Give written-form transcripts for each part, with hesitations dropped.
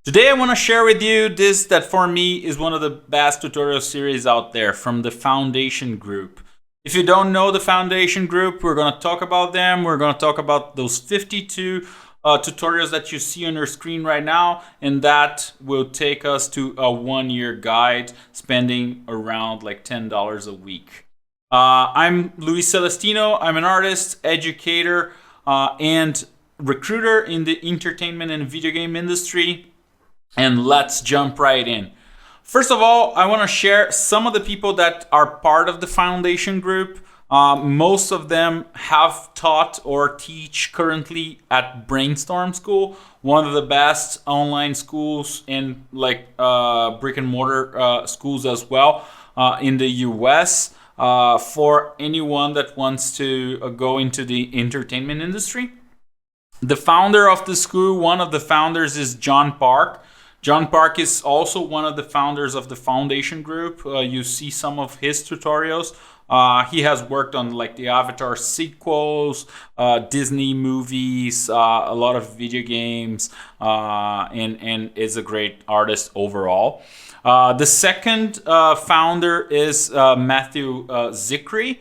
Today I want to share with you this that for me is one of the best tutorial series out there from the Foundation Group. If you don't know the Foundation Group, we're going to talk about them. We're going to talk about those 52 tutorials that you see on your screen right now, and that will take us to a 1-year guide spending around like $10 a week. I'm Luis Celestino. I'm an artist, educator, and recruiter in the entertainment and video game industry. And let's jump right in. First of all, I want to share some of the people that are part of the Foundation Group. Most of them have taught or teach currently at Brainstorm School, one of the best online schools in like brick and mortar schools as well in the US. For anyone that wants to go into the entertainment industry. The founder of the school, one of the founders is John Park. John Park is also one of the founders of the Foundation Group. You see some of his tutorials. He has worked on like the Avatar sequels, Disney movies, a lot of video games, and is a great artist overall. The second founder is Mateu-Mestre.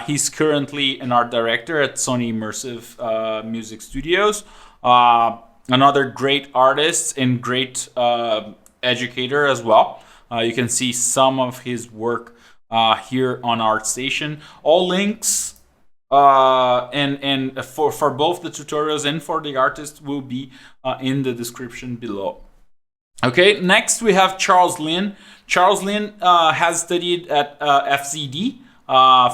He's currently an art director at Sony Immersive Music Studios. Another great artist and great educator as well. You can see some of his work here on ArtStation. All links and for both the tutorials and for the artist will be in the description below. Okay, next we have Charles Lin. Charles Lin has studied at FZD,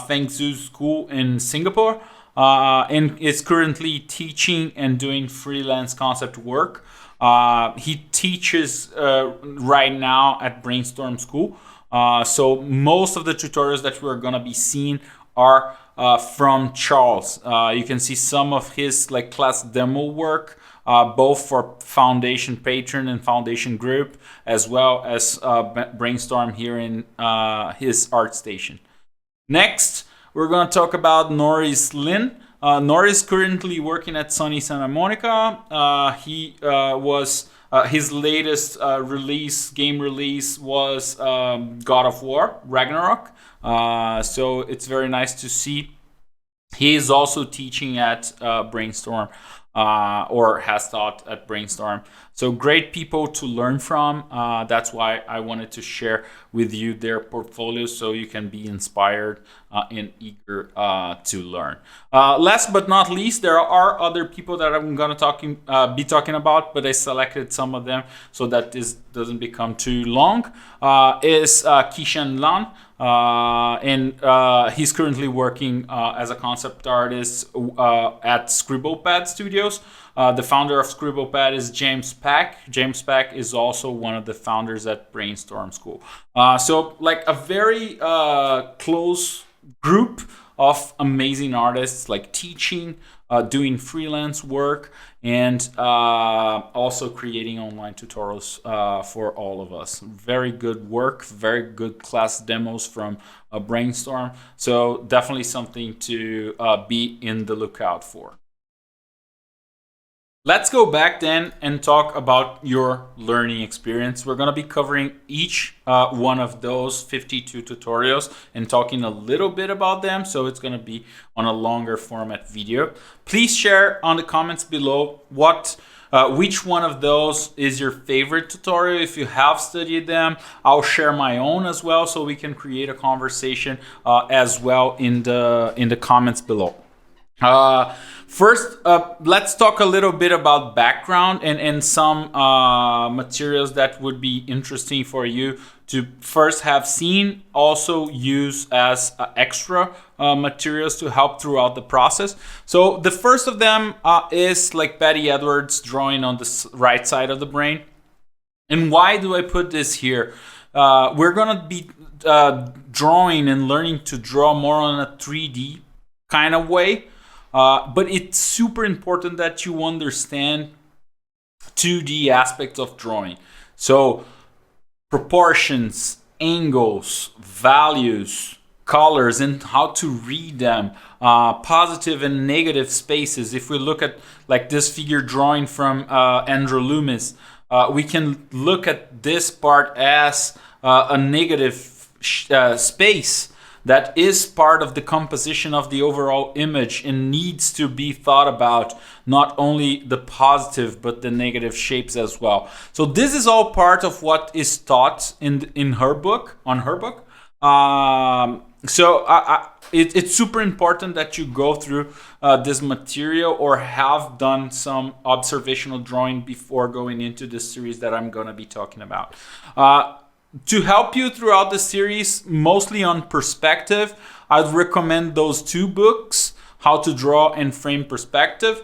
Feng Zhu School in Singapore. And is currently teaching and doing freelance concept work. He teaches right now at Brainstorm School. So most of the tutorials that we're going to be seeing are from Charles. You can see some of his like class demo work, both for Foundation Patron and Foundation Group, as well as Brainstorm here in his ArtStation. Next, we're going to talk about Norris Lin. Norris currently working at Sony Santa Monica. He was his latest game release was God of War Ragnarok. So it's very nice to see. He is also teaching at Brainstorm or has taught at Brainstorm. So great people to learn from. That's why I wanted to share with you their portfolios so you can be inspired and eager to learn. Last but not least, there are other people that I'm going to be talking about, but I selected some of them so that this doesn't become too long. Is Kishan Lan. And he's currently working as a concept artist at Scribblepad Studios. The founder of Scribblepad is James Pack. James Pack is also one of the founders at Brainstorm School. So like a very close group of amazing artists, like teaching, doing freelance work, and also creating online tutorials for all of us. Very good work, very good class demos from Brainstorm. So definitely something to be in the lookout for. Let's go back then and talk about your learning experience. We're going to be covering each one of those 52 tutorials and talking a little bit about them. So it's going to be on a longer format video. Please share on the comments below which one of those is your favorite tutorial. If you have studied them, I'll share my own as well, so we can create a conversation as well in the comments below. First, let's talk a little bit about background and some materials that would be interesting for you to first have seen, also use as extra materials to help throughout the process. So the first of them is like Patty Edwards drawing on the right side of the brain. And why do I put this here? We're going to be drawing and learning to draw more on a 3D kind of way. But it's super important that you understand 2D aspects of drawing. So proportions, angles, values, colors, and how to read them, positive and negative spaces. If we look at like this figure drawing from Andrew Loomis, we can look at this part as a negative space that is part of the composition of the overall image and needs to be thought about, not only the positive but the negative shapes as well. So this is all part of what is taught in her book, on her book. It's super important that you go through this material or have done some observational drawing before going into the series that I'm going to be talking about. To help you throughout the series, mostly on perspective, I'd recommend those two books, How to Draw and Frame Perspective.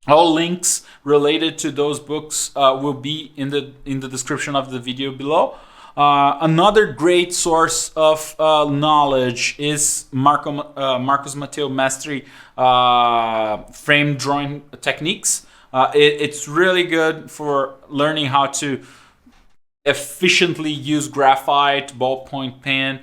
All links related to those books will be in the description of the video below. Another great source of knowledge is Marcos Mateu-Mestre frame drawing techniques. It's really good for learning how to efficiently use graphite, ballpoint pen,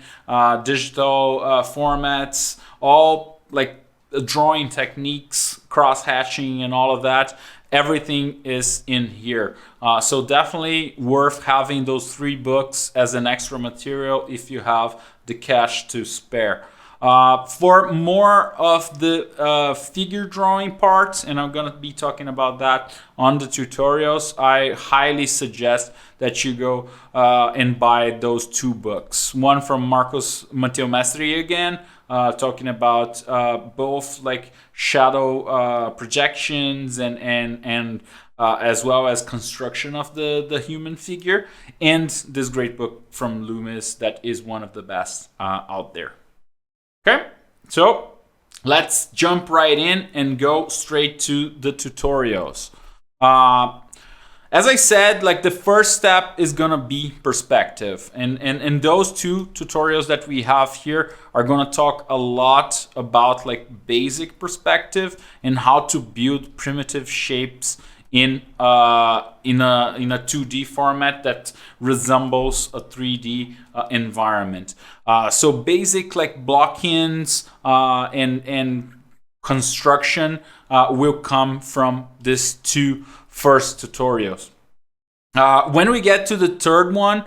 digital formats, all like drawing techniques, cross hatching and all of that. Everything is in here. So definitely worth having those 3 books as an extra material if you have the cash to spare. For more of the figure drawing parts, and I'm going to be talking about that on the tutorials, I highly suggest that you go and buy those 2 books. One from Marcos Mateu-Mestre again, talking about both like shadow projections and as well as construction of the human figure, and this great book from Loomis that is one of the best out there. Okay, so let's jump right in and go straight to the tutorials. As I said, like the first step is gonna be perspective, and those 2 tutorials that we have here are gonna talk a lot about like basic perspective and how to build primitive shapes in a 2D format that resembles a 3D environment. So basic like block-ins and construction will come from these 2 first tutorials. When we get to the third one,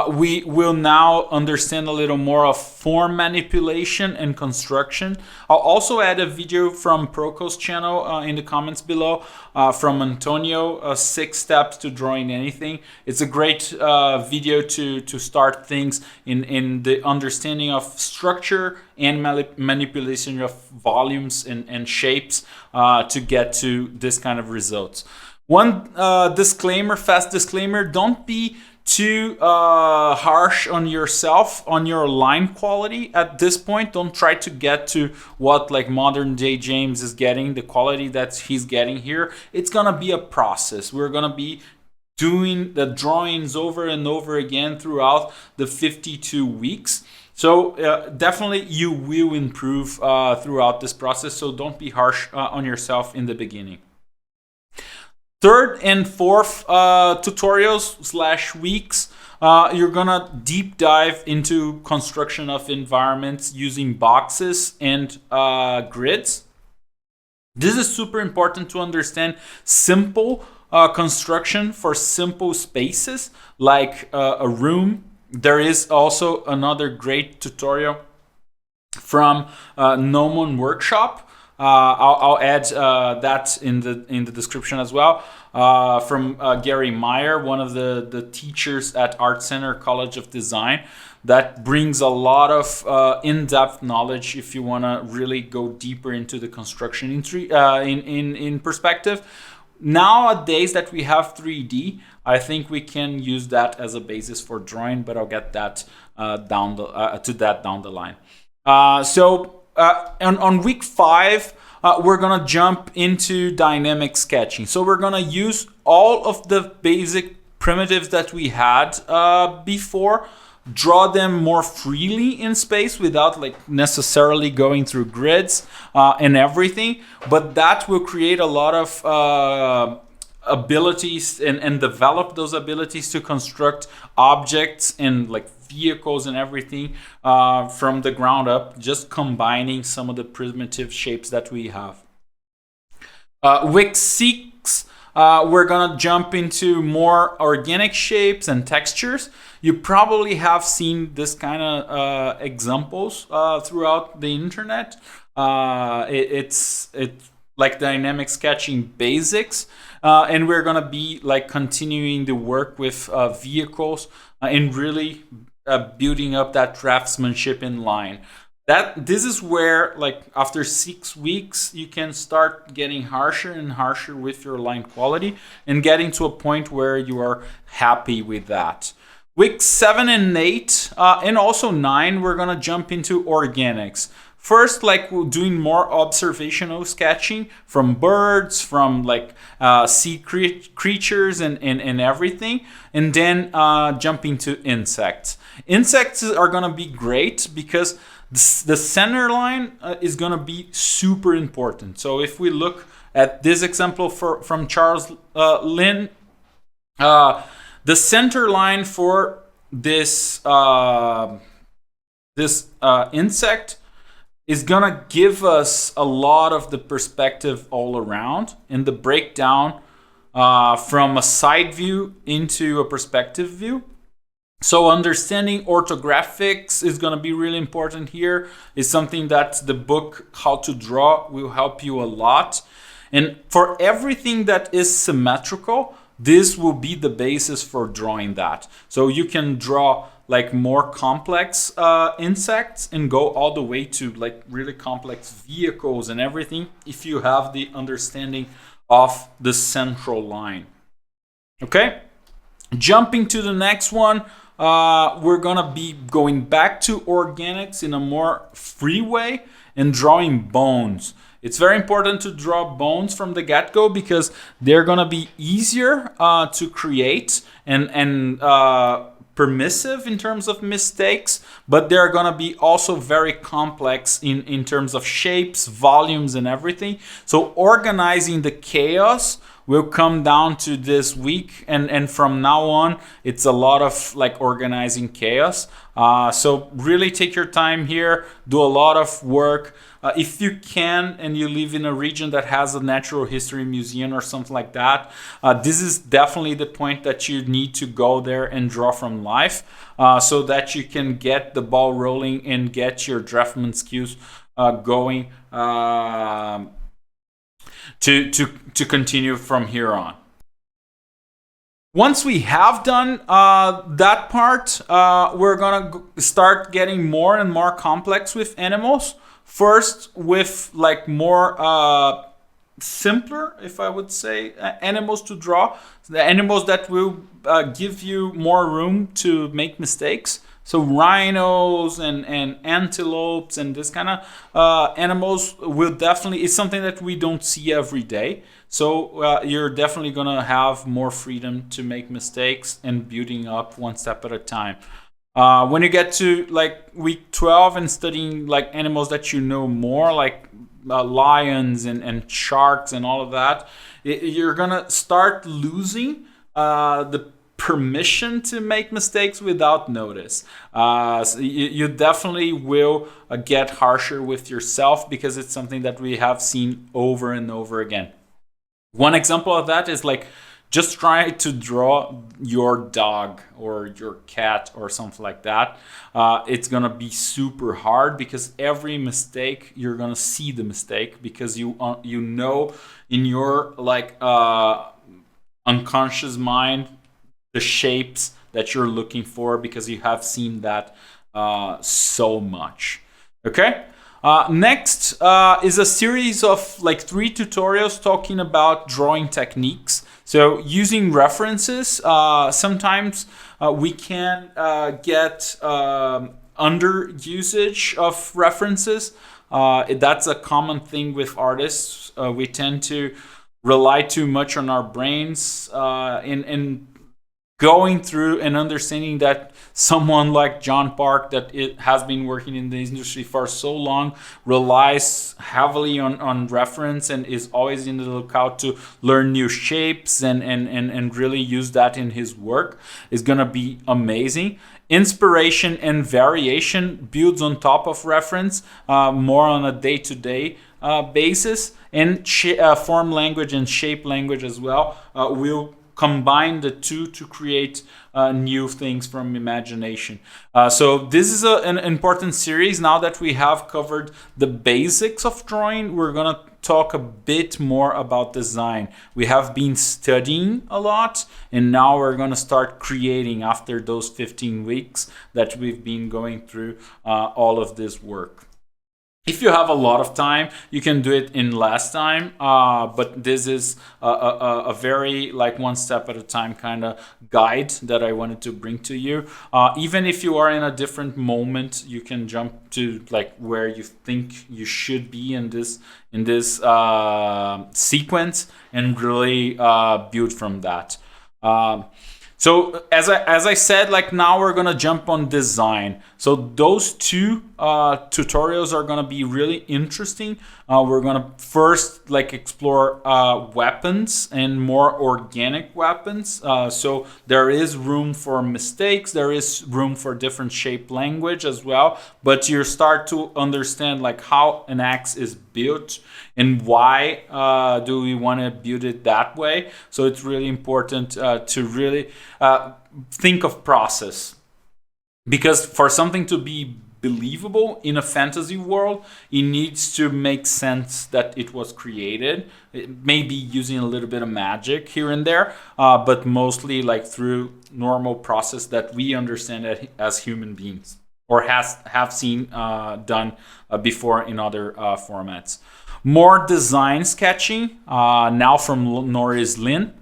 we will now understand a little more of form manipulation and construction. I'll also add a video from Proco's channel in the comments below from Antonio, 6 steps to drawing anything. It's a great video to start things in the understanding of structure and manipulation of volumes and shapes to get to this kind of results. One disclaimer, fast disclaimer, don't be too harsh on yourself, on your line quality at this point. Don't try to get to what like modern day James is getting, the quality that he's getting here. It's gonna be a process. We're gonna be doing the drawings over and over again throughout the 52 weeks. So definitely you will improve throughout this process, so don't be harsh on yourself in the beginning. Third and fourth tutorials / weeks, you're gonna deep dive into construction of environments using boxes and grids. This is super important to understand simple construction for simple spaces like a room. There is also another great tutorial from Gnomon Workshop. I'll add that in the description as well, from Gary Meyer, one of the teachers at Art Center College of Design, that brings a lot of in-depth knowledge if you want to really go deeper into the construction in perspective. Nowadays that we have 3D, I think we can use that as a basis for drawing, but I'll get that down the line. On week 5, we're gonna jump into dynamic sketching. So we're gonna use all of the basic primitives that we had before, draw them more freely in space without like necessarily going through grids and everything. But that will create a lot of abilities and develop those abilities to construct objects and like vehicles and everything from the ground up, just combining some of the primitive shapes that we have. Week 6, we're gonna jump into more organic shapes and textures. You probably have seen this kind of examples throughout the internet. It's like dynamic sketching basics, and we're gonna be like continuing the work with vehicles and really building up that craftsmanship in line. This is where, like, after 6 weeks, you can start getting harsher and harsher with your line quality and getting to a point where you are happy with that. Week 7 and 8, and also 9, we're gonna jump into organics. First, like, we're doing more observational sketching from birds, from like sea creatures and everything, and then jumping to insects. Insects are gonna be great because the center line is gonna be super important. So if we look at this example from Charles Lynn, the center line for this insect is gonna give us a lot of the perspective all around and the breakdown from a side view into a perspective view. So understanding orthographics is going to be really important here. It's something that the book How to Draw will help you a lot. And for everything that is symmetrical, this will be the basis for drawing that. So you can draw like more complex insects and go all the way to like really complex vehicles and everything if you have the understanding of the central line. Okay, jumping to the next one. We're gonna be going back to organics in a more free way and drawing bones. It's very important to draw bones from the get-go because they're gonna be easier to create and permissive in terms of mistakes, but they're gonna be also very complex in terms of shapes, volumes, and everything. So organizing the chaos will come down to this week, and from now on it's a lot of like organizing chaos. So really take your time here, do a lot of work. If you can and you live in a region that has a natural history museum or something like that, this is definitely the point that you need to go there and draw from life, so that you can get the ball rolling and get your draftman skills going to continue from here on. Once we have done that part, we're gonna start getting more and more complex with animals. First, with like more simpler, if I would say, animals to draw. The animals that will give you more room to make mistakes. So rhinos and antelopes and this kind of animals will definitely, it's something that we don't see every day. So you're definitely gonna have more freedom to make mistakes and building up one step at a time. When you get to like week 12 and studying like animals that you know more, like lions and sharks and all of that, you're gonna start losing the permission to make mistakes without notice. So you definitely will get harsher with yourself because it's something that we have seen over and over again. One example of that is like just try to draw your dog or your cat or something like that. It's gonna be super hard because every mistake you're gonna see the mistake because you know in your like unconscious mind the shapes that you're looking for because you have seen that so much. Okay. Next is a series of like 3 tutorials talking about drawing techniques. So using references, sometimes we can get under usage of references. That's a common thing with artists. We tend to rely too much on our brains in going through and understanding that someone like John Park that it has been working in the industry for so long relies heavily on reference and is always in the lookout to learn new shapes and really use that in his work is gonna be amazing. Inspiration and variation builds on top of reference, more on a day-to-day basis, and form language and shape language as well. We'll combine the two to create new things from imagination. So this is an important series. Now that we have covered the basics of drawing, we're gonna talk a bit more about design. We have been studying a lot, and now we're gonna start creating after those 15 weeks that we've been going through all of this work. If you have a lot of time, you can do it in less time, but this is a very like one step at a time kind of guide that I wanted to bring to you. Even if you are in a different moment, you can jump to like where you think you should be in this sequence and really build from that. So as I said, like now we're gonna jump on design. So those two tutorials are gonna be really interesting. We're gonna first like explore weapons and more organic weapons. So there is room for mistakes. There is room for different shape language as well. But you start to understand like how an axe is built and why do we want to build it that way. So it's really important to really think of process, because for something to be believable in a fantasy world, it needs to make sense that it was created. It may be using a little bit of magic here and there, but mostly like through normal process that we understand as human beings, or have seen done before in other formats. More design sketching now from Norris Lin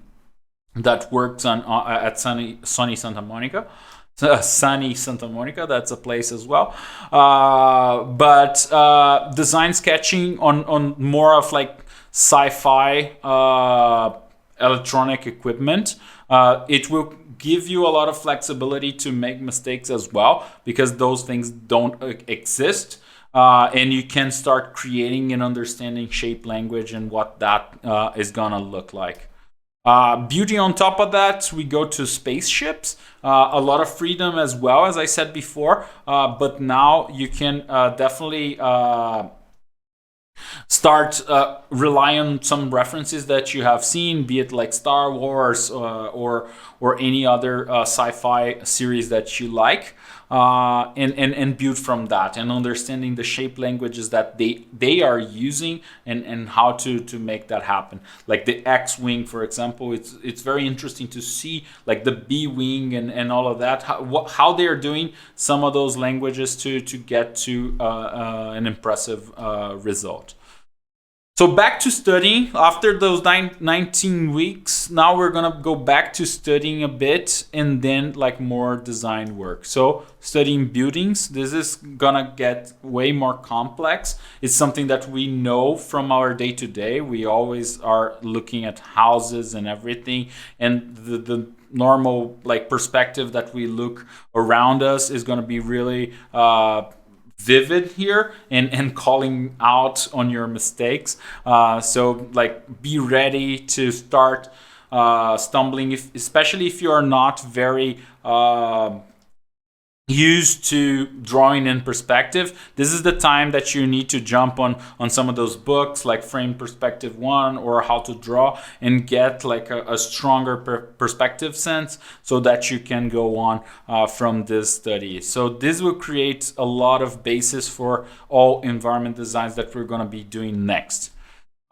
that works on at Sunny Santa Monica. Sunny Santa Monica, that's a place as well. But design sketching on more of like sci-fi electronic equipment. It will give you a lot of flexibility to make mistakes as well, because those things don't exist. And you can start creating and understanding shape language and what that is gonna look like. Beauty on top of that, we go to spaceships. A lot of freedom as well, as I said before. But now you can definitely start rely on some references that you have seen, be it like Star Wars or any other sci-fi series that you like. And build from that, and understanding the shape languages that they are using and how to make that happen. Like the X-wing, for example, it's very interesting to see like the B-wing and all of that, how they are doing some of those languages to get to an impressive result. So back to studying. After those 19 weeks, now we're gonna go back to studying a bit, and then like more design work. So studying buildings, this is gonna get way more complex. It's something that we know from our day to day. We always are looking at houses and everything, and the normal like perspective that we look around us is gonna be really vivid here and calling out on your mistakes. So like be ready to start stumbling, especially if you are not very used to drawing in perspective. This is the time that you need to jump on some of those books like Frame Perspective 1 or How to Draw, and get like a stronger perspective sense so that you can go on from this study. So this will create a lot of basis for all environment designs that we're going to be doing next.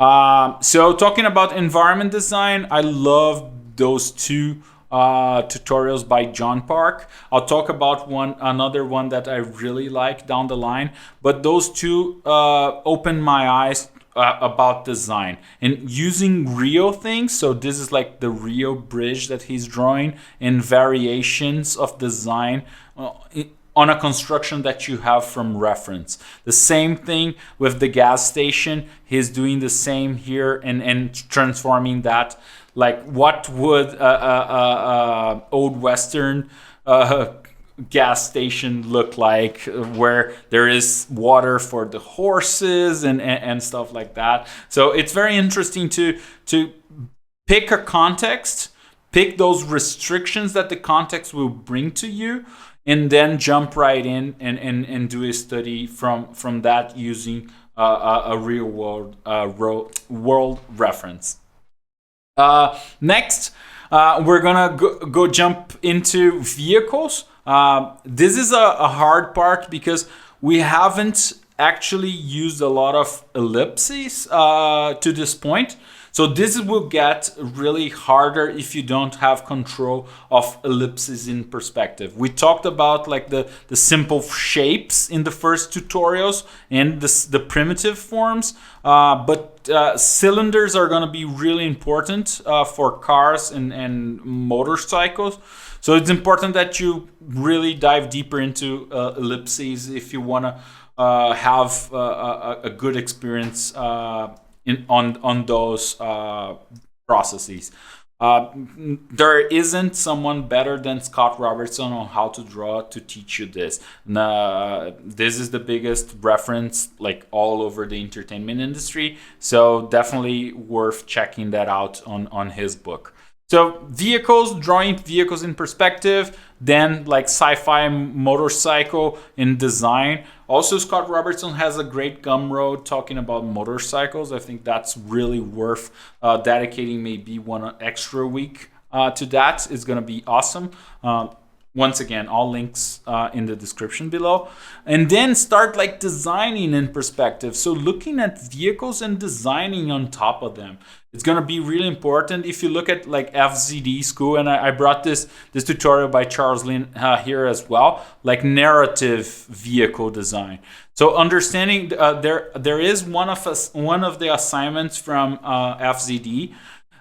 So talking about environment design, I love those two tutorials by John Park. I'll talk about another one that I really like down the line, but those two opened my eyes about design and using real things. So this is like the Rio Bridge that he's drawing, and variations of design on a construction that you have from reference. The same thing with the gas station. He's doing the same here and transforming that. Like what would old Western gas station look like, where there is water for the horses and stuff like that. So it's very interesting to pick a context, pick those restrictions that the context will bring to you, and then jump right in and do a study from that using a real world world reference. Next, we're gonna go jump into vehicles. This is a hard part because we haven't actually used a lot of ellipses to this point. So this will get really harder if you don't have control of ellipses in perspective. We talked about like the simple shapes in the first tutorials and the primitive forms, but cylinders are going to be really important for cars and motorcycles. So it's important that you really dive deeper into ellipses if you want to have a good experience on those processes. There isn't someone better than Scott Roberson on how to draw to teach you this. This is the biggest reference like all over the entertainment industry, so definitely worth checking that out on his book. So vehicles, drawing vehicles in perspective, then like sci-fi motorcycle in design. Also, Scott Robertson has a great gumroad talking about motorcycles. I think that's really worth dedicating maybe one extra week to that. It's going to be awesome. Once again, all links in the description below. And then start like designing in perspective. So looking at vehicles and designing on top of them. It's going to be really important if you look at like FZD school, and I brought this tutorial by Charles Lin here as well, like narrative vehicle design. So understanding there is one of the assignments from FZD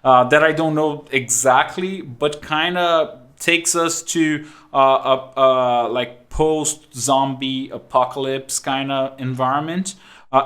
that I don't know exactly, but kind of takes us to like post-zombie apocalypse kind of environment.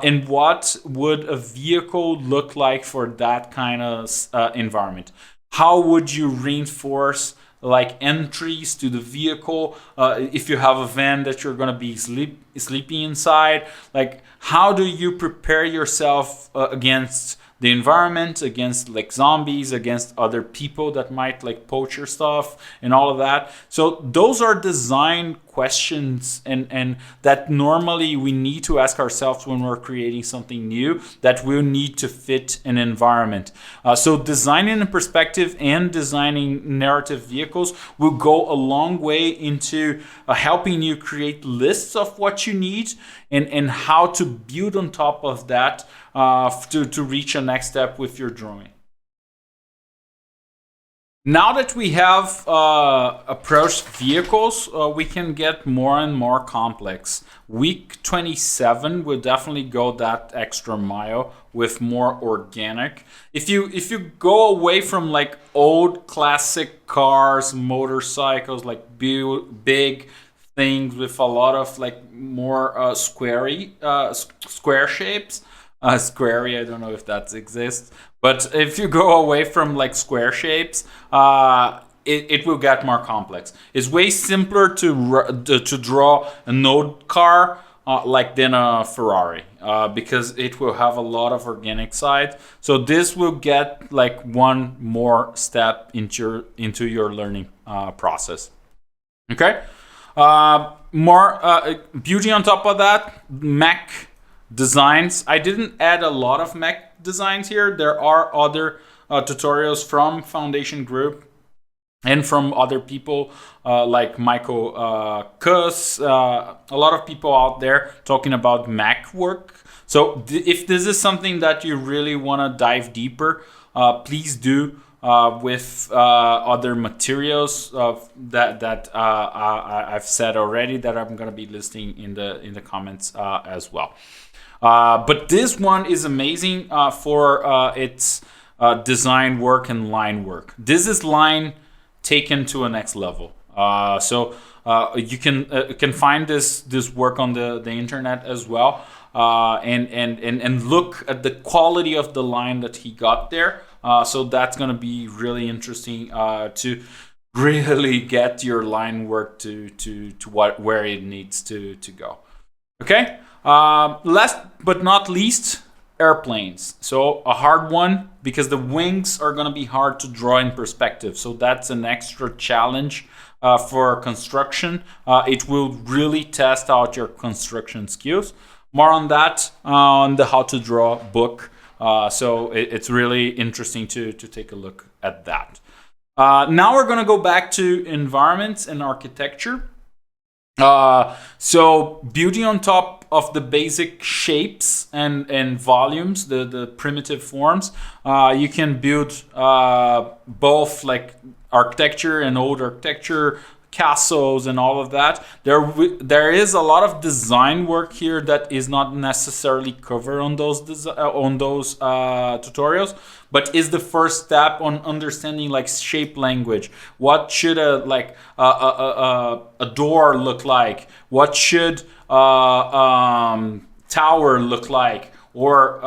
And what would a vehicle look like for that kind of environment? How would you reinforce like entries to the vehicle if you have a van that you're going to be sleeping inside? Like, how do you prepare yourself against the environment, against like zombies, against other people that might like poach your stuff and all of that? So those are design questions and that normally we need to ask ourselves when we're creating something new that will need to fit an environment. So designing in perspective and designing narrative vehicles will go a long way into helping you create lists of what you need and how to build on top of that to reach a next step with your drawing. Now that we have approached vehicles, we can get more and more complex. Week 27 will definitely go that extra mile with more organic. If you go away from like old classic cars, motorcycles, like big things with a lot of like more square shapes. Squarey, I don't know if that exists, but if you go away from like square shapes, it will get more complex. It's way simpler to draw an old car like than a Ferrari because it will have a lot of organic side. So this will get like one more step into your learning process. Okay, more beauty on top of that. Mech designs. I didn't add a lot of mech designs here. There are other tutorials from Foundation Group and from other people like Michael Kuss, a lot of people out there talking about mech work. So if this is something that you really want to dive deeper, please do with other materials that I've said already that I'm going to be listing in the comments as well. But this one is amazing for its design work and line work. This is line taken to a next level. So you can find this work on the internet as well, and look at the quality of the line that he got there. So that's going to be really interesting to really get your line work to where it needs to go. Okay. Last but not least, airplanes. So a hard one because the wings are going to be hard to draw in perspective. So that's an extra challenge for construction. It will really test out your construction skills. more on that on the How to Draw book. So it's really interesting to take a look at that. Now we're going to go back to environments and architecture. So building on top of the basic shapes and volumes, the primitive forms, you can build both like architecture and old architecture, castles and all of that. There is a lot of design work here that is not necessarily covered on those tutorials, but is the first step on understanding like shape language. What should a door look like? What should tower look like? Or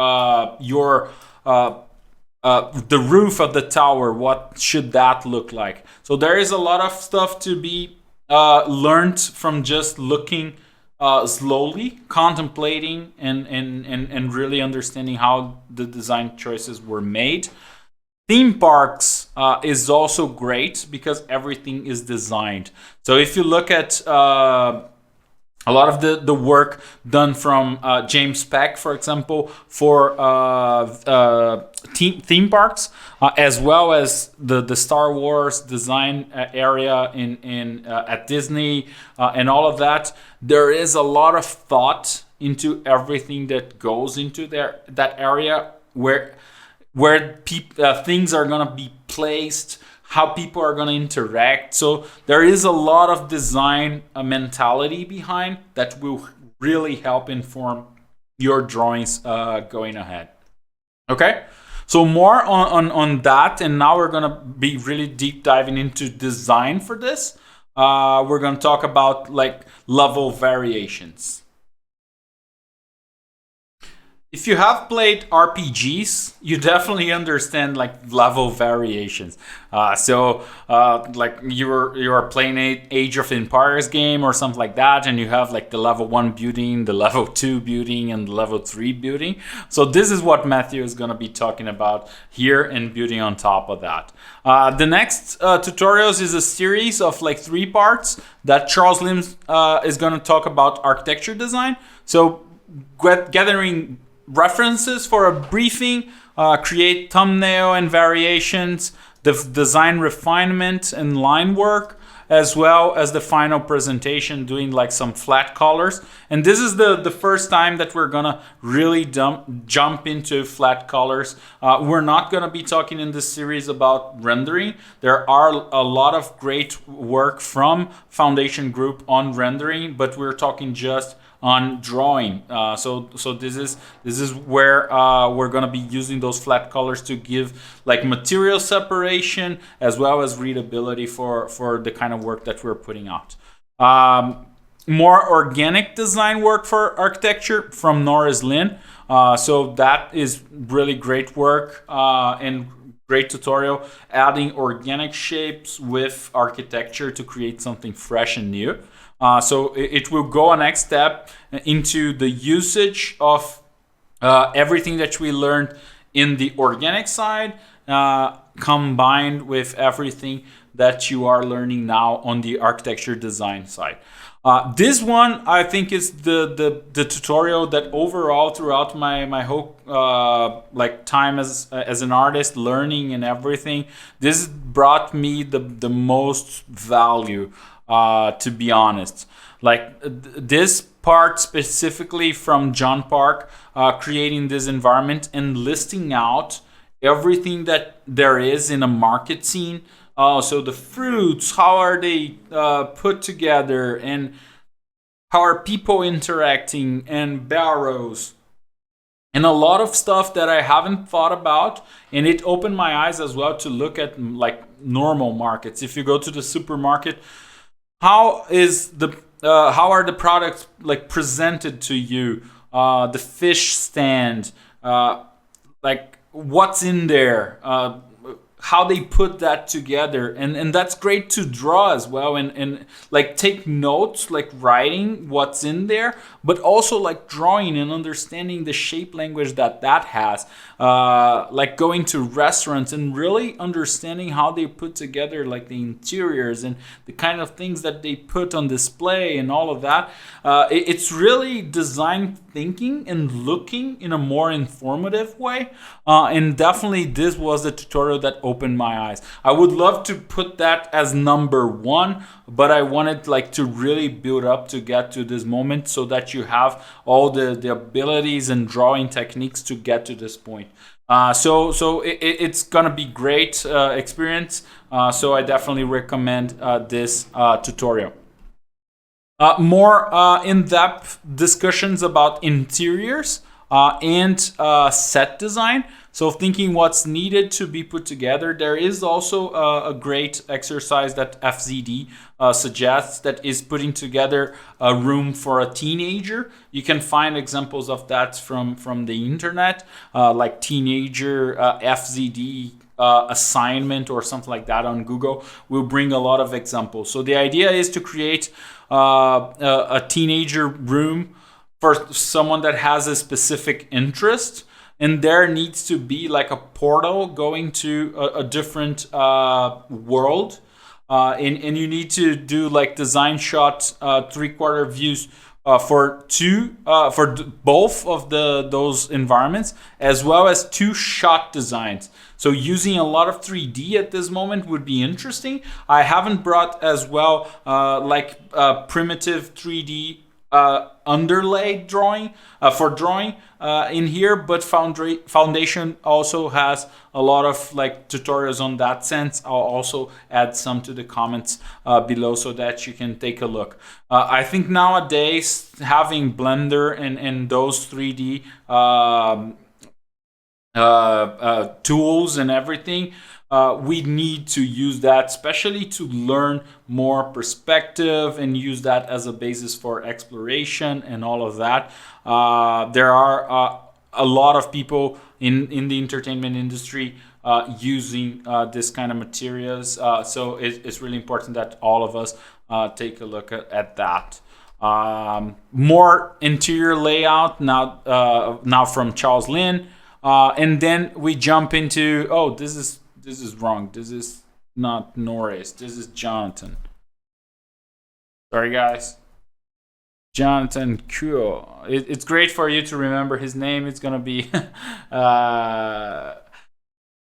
the roof of the tower, what should that look like? So there is a lot of stuff to be learned from just looking slowly, contemplating, and really understanding how the design choices were made. Theme parks is also great because everything is designed. So if you look at a lot of the work done from James Peck, for example, for theme parks, as well as the Star Wars design area in at Disney and all of that, there is a lot of thought into everything that goes into that area where things are gonna be placed, how people are going to interact. So there is a lot of design mentality behind that will really help inform your drawings going ahead. Okay, so more on that, and now we're going to be really deep diving into design for this. We're going to talk about like level variations. If you have played RPGs, you definitely understand like level variations. Like you are playing an Age of Empires game or something like that, and you have like the level 1 building, the level 2 building, and the level 3 building. So this is what Matthew is going to be talking about here and building on top of that. The next tutorials is a series of like 3 parts that Charles Loomis is going to talk about architecture design. So gathering references for a briefing, create thumbnail and variations, the design refinement and line work, as well as the final presentation, doing like some flat colors. And this is the first time that we're gonna really jump into flat colors. We're not gonna be talking in this series about rendering. There are a lot of great work from Foundation Group on rendering, but we're talking just on drawing. So this is where we're gonna be using those flat colors to give like material separation as well as readability for the kind of work that we're putting out. More organic design work for architecture from Norris Lynn. So that is really great work and great tutorial, adding organic shapes with architecture to create something fresh and new. So it will go a next step into the usage of everything that we learned in the organic side, combined with everything that you are learning now on the architecture design side. This one, I think, is the tutorial that overall throughout my whole like time as an artist, learning and everything, this brought me the most value. To be honest, like this part specifically from John Park, creating this environment and listing out everything that there is in a market scene. So the fruits, how are they put together, and how are people interacting, and barrows, and a lot of stuff that I haven't thought about. And it opened my eyes as well to look at like normal markets. If you go to the supermarket, how are the products like presented to you? The fish stand, like what's in there? How they put that together, and that's great to draw as well, and like take notes, like writing what's in there, but also like drawing and understanding the shape language that has, like going to restaurants and really understanding how they put together like the interiors and the kind of things that they put on display and all of that. It's really designed thinking and looking in a more informative way. And definitely this was the tutorial that opened my eyes. I would love to put that as number one, but I wanted like to really build up to get to this moment so that you have all the abilities and drawing techniques to get to this point. So it's gonna be great experience. So I definitely recommend this tutorial. More in-depth discussions about interiors and set design. So thinking what's needed to be put together. There is also a great exercise that FZD suggests, that is putting together a room for a teenager. You can find examples of that from the internet, like teenager FZD assignment or something like that on Google will bring a lot of examples. So the idea is to create a teenager room for someone that has a specific interest, and there needs to be like a portal going to a different world, and you need to do like design shot 3/4 views for both of those environments, as well as 2 shot designs. So using a lot of 3D at this moment would be interesting. I haven't brought as well primitive 3D underlay drawing for drawing in here, but Foundation also has a lot of like tutorials on that sense. I'll also add some to the comments below so that you can take a look. I think nowadays having Blender and those 3D tools and everything, we need to use that, especially to learn more perspective and use that as a basis for exploration and all of that. There are a lot of people in the entertainment industry using this kind of materials. So it's really important that all of us take a look at that. More interior layout now from Charles Lin. And then we jump into, this is wrong. This is not Norris. This is Jonathan. Sorry, guys. Jonathan Kuo. It's great for you to remember his name. It's going to be...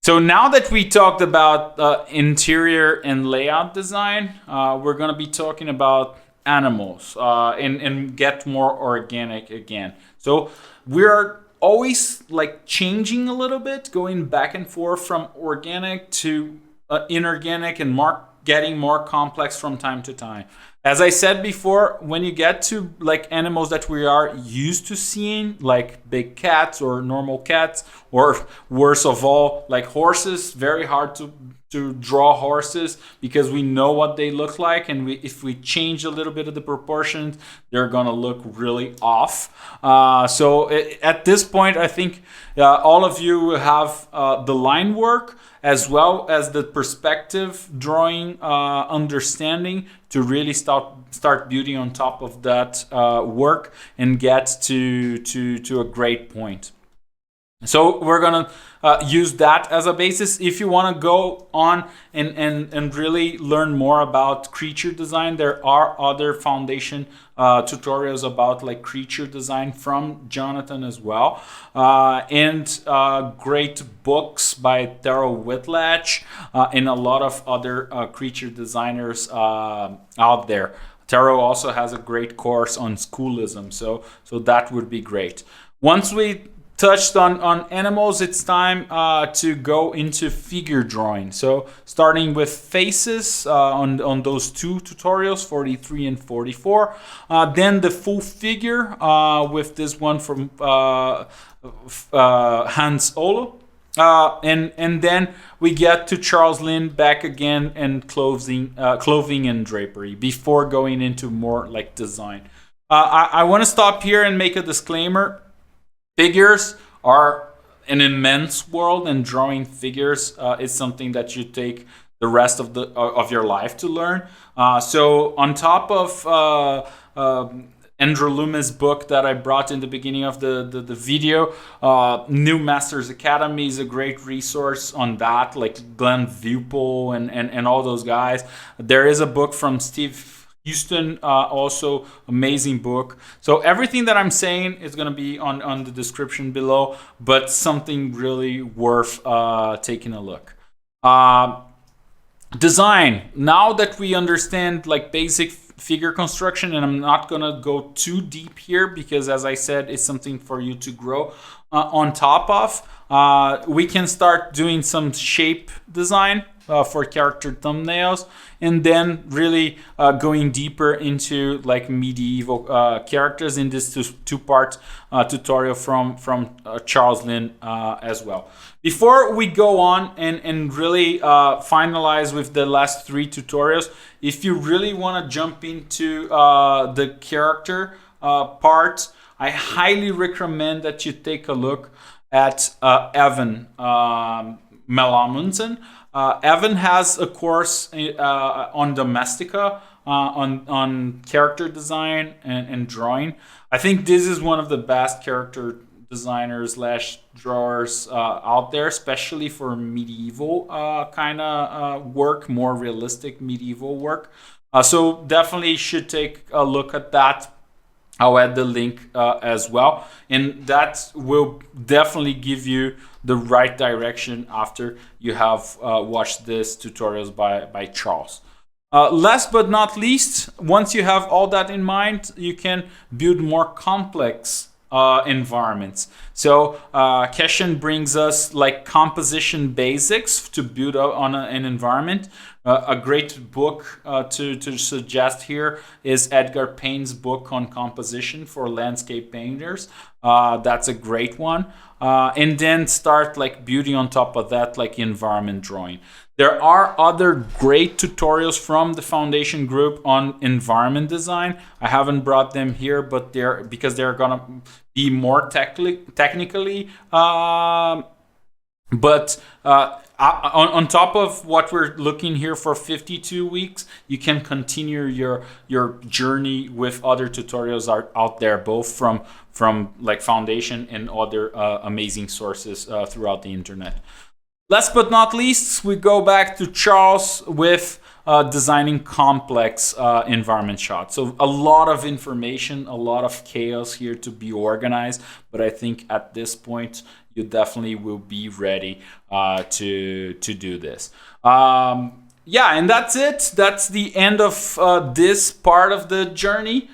So now that we talked about interior and layout design, we're going to be talking about animals and get more organic again. So we're always like changing a little bit, going back and forth from organic to inorganic, and getting more complex from time to time. As I said before, when you get to like animals that we are used to seeing, like big cats or normal cats, or worse of all, like horses, very hard to draw horses because we know what they look like, and if we change a little bit of the proportions, they're gonna look really off. So at this point, I think all of you have the line work as well as the perspective drawing understanding to really start building on top of that work and get to a great point. So we're gonna use that as a basis. If you want to go on and really learn more about creature design, there are other Foundation tutorials about like creature design from Jonathan as well, and great books by Terrell Whitlatch and a lot of other creature designers out there. Terrell also has a great course on schoolism, so that would be great. Once we touched on animals, it's time to go into figure drawing. So starting with faces on those 2 tutorials, 43 and 44. Then the full figure with this one from Hans Olo. And then we get to Charles Lin back again, and clothing and drapery before going into more like design. I want to stop here and make a disclaimer. Figures are an immense world, and drawing figures is something that you take the rest of your life to learn. So on top of Andrew Loomis' book that I brought in the beginning of the video, New Masters Academy is a great resource on that, like Glenn Viewpool and all those guys. There is a book from Steve Houston, also amazing book. So everything that I'm saying is going to be on the description below, but something really worth taking a look. Design. Now that we understand like basic figure construction, and I'm not going to go too deep here because, as I said, it's something for you to grow on top of. We can start doing some shape design for character thumbnails, and then really going deeper into like medieval characters in this two-part tutorial from Charles Lynn as well. Before we go on and really finalize with the last 3 tutorials, if you really want to jump into the character part, I highly recommend that you take a look at Evan Mehl. Evan has a course on Domestika, on character design and drawing. I think this is one of the best character designers / drawers out there, especially for medieval kind of work, more realistic medieval work. So definitely should take a look at that. I'll add the link as well, and that will definitely give you the right direction after you have watched this tutorials by Charles. Last but not least, once you have all that in mind, you can build more complex environments. So Keshen brings us like composition basics to build on an environment. A great book to suggest here is Edgar Payne's book on composition for landscape painters. That's a great one. And then start like building on top of that, like environment drawing. There are other great tutorials from the foundation group on environment design. I haven't brought them here, but because they're gonna be more technically. But on top of what we're looking here for 52 weeks, you can continue your journey with other tutorials out there, both from like foundation and other amazing sources throughout the internet. Last but not least, we go back to Charles with designing complex environment shots. So a lot of information, a lot of chaos here to be organized, but I think at this point you definitely will be ready to do this. Yeah, and that's it. That's the end of this part of the journey.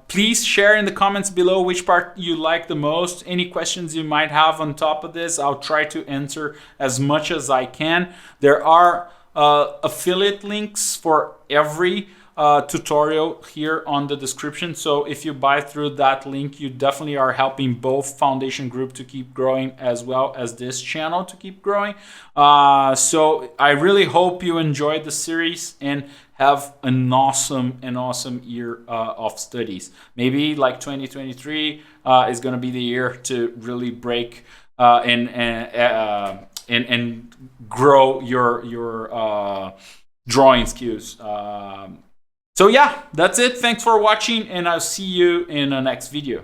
Please share in the comments below which part you like the most. Any questions you might have on top of this, I'll try to answer as much as I can. There are affiliate links for every tutorial here on the description. So if you buy through that link, you definitely are helping both foundation group to keep growing as well as this channel to keep growing. So I really hope you enjoyed the series and have an awesome year of studies. Maybe like 2023 is going to be the year to really break and grow your drawing skills. So yeah, that's it. Thanks for watching, and I'll see you in the next video.